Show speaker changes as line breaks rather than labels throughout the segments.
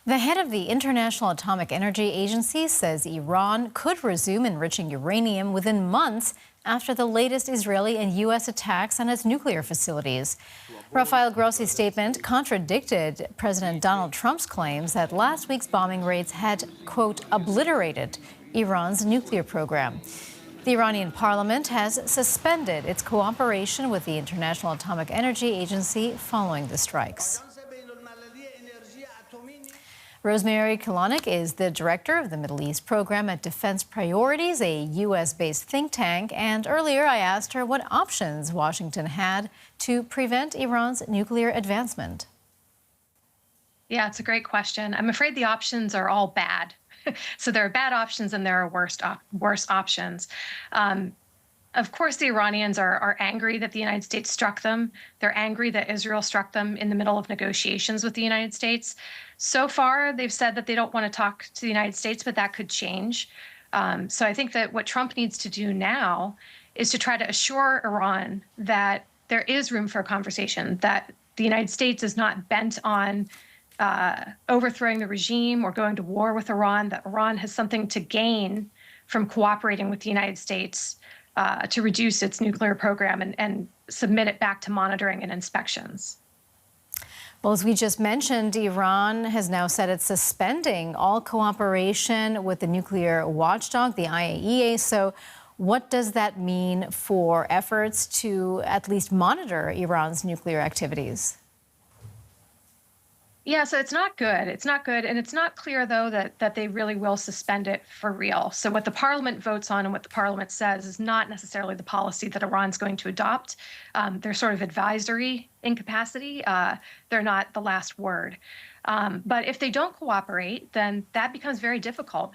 The head of the International Atomic Energy Agency says Iran could resume enriching uranium within months after the latest Israeli and U.S. attacks on its nuclear facilities. Rafael Grossi's statement contradicted President Donald Trump's claims that last week's bombing raids had, quote, obliterated Iran's nuclear program. The Iranian parliament has suspended its cooperation with the International Atomic Energy Agency following the strikes. Rosemary Kelanic is the director of the Middle East program at Defense Priorities, a U.S.-based think tank. And earlier I asked her what options Washington had to prevent Iran's nuclear advancement.
Yeah, it's a great question. I'm afraid the options are all bad. So there are bad options and there are worse options. Of course, the Iranians are angry that the United States struck them. They're angry that Israel struck them in the middle of negotiations with the United States. So far, they've said that they don't want to talk to the United States, but that could change. So I think that what Trump needs to do now is to try to assure Iran that there is room for a conversation, that the United States is not bent on overthrowing the regime or going to war with Iran, that Iran has something to gain from cooperating with the United States to reduce its nuclear program and submit it back to monitoring and inspections.
Well, as we just mentioned, Iran has now said it's suspending all cooperation with the nuclear watchdog, the IAEA. So what does that mean for efforts to at least monitor Iran's nuclear activities?
Yeah, so it's not good. It's not good. And it's not clear, though, that they really will suspend it for real. So what the parliament votes on and what the parliament says is not necessarily the policy that Iran's going to adopt. They're sort of advisory incapacity. They're not the last word. But if they don't cooperate, then that becomes very difficult.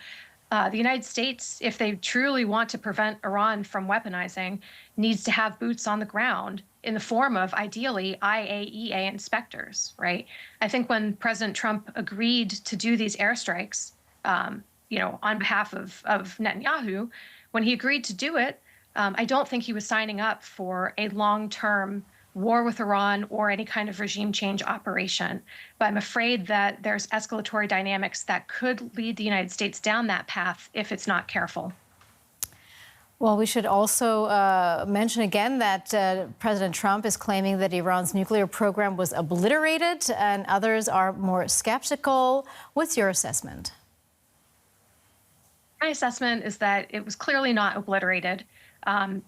The United States, if they truly want to prevent Iran from weaponizing, needs to have boots on the ground in the form of, ideally, IAEA inspectors, right? I think when President Trump agreed to do these airstrikes, on behalf of Netanyahu, when he agreed to do it, I don't think he was signing up for a long-term war with Iran or any kind of regime change operation. But I'm afraid that there's escalatory dynamics that could lead the United States down that path if it's not careful.
Well, we should also mention again that President Trump is claiming that Iran's nuclear program was obliterated, and others are more skeptical. What's your assessment?
My assessment is that it was clearly not obliterated.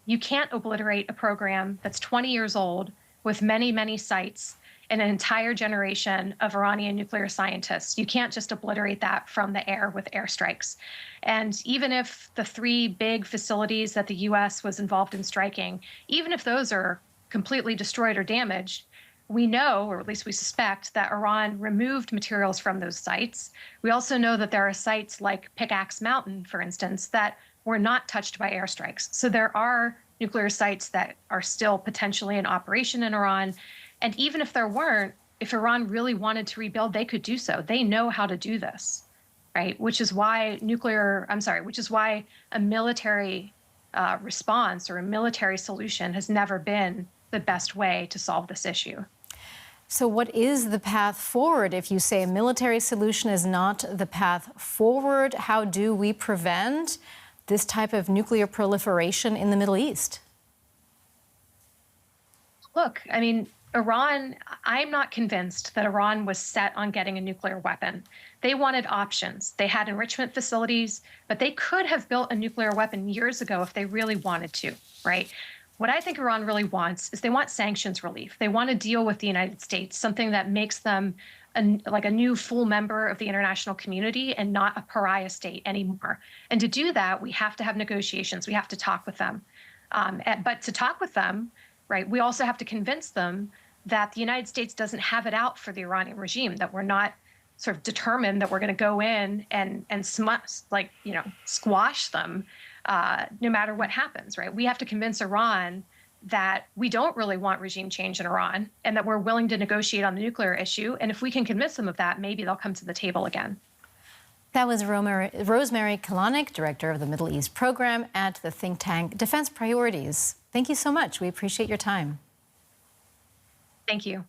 You can't obliterate a program that's 20 years old with many, many sites and an entire generation of Iranian nuclear scientists. You can't just obliterate that from the air with airstrikes. And even if the 3 big facilities that the U.S. was involved in striking, even if those are completely destroyed or damaged, we know, or at least we suspect, that Iran removed materials from those sites. We also know that there are sites like Pickaxe Mountain, for instance, that were not touched by airstrikes. So there are nuclear sites that are still potentially in operation in Iran. And even if there weren't, if Iran really wanted to rebuild, they could do so. They know how to do this, right? Which is why a military response or a military solution has never been the best way to solve this issue.
So what is the path forward? If you say a military solution is not the path forward, how do we prevent this type of nuclear proliferation in the Middle East?
Look, I mean, Iran, I'm not convinced that Iran was set on getting a nuclear weapon. They wanted options. They had enrichment facilities, but they could have built a nuclear weapon years ago if they really wanted to, right? What I think Iran really wants is they want sanctions relief. They want to deal with the United States, something that makes them like a new full member of the international community and not a pariah state anymore. And to do that, we have to have negotiations. We have to talk with them. But to talk with them, right, we also have to convince them that the United States doesn't have it out for the Iranian regime, that we're not sort of determined that we're going to go in and squash them no matter what happens, right? We have to convince Iran that we don't really want regime change in Iran and that we're willing to negotiate on the nuclear issue. And if we can convince them of that, maybe they'll come to the table again.
That was Rosemary Kelanic, director of the Middle East program at the think tank Defense Priorities. Thank you so much. We appreciate your time.
Thank you.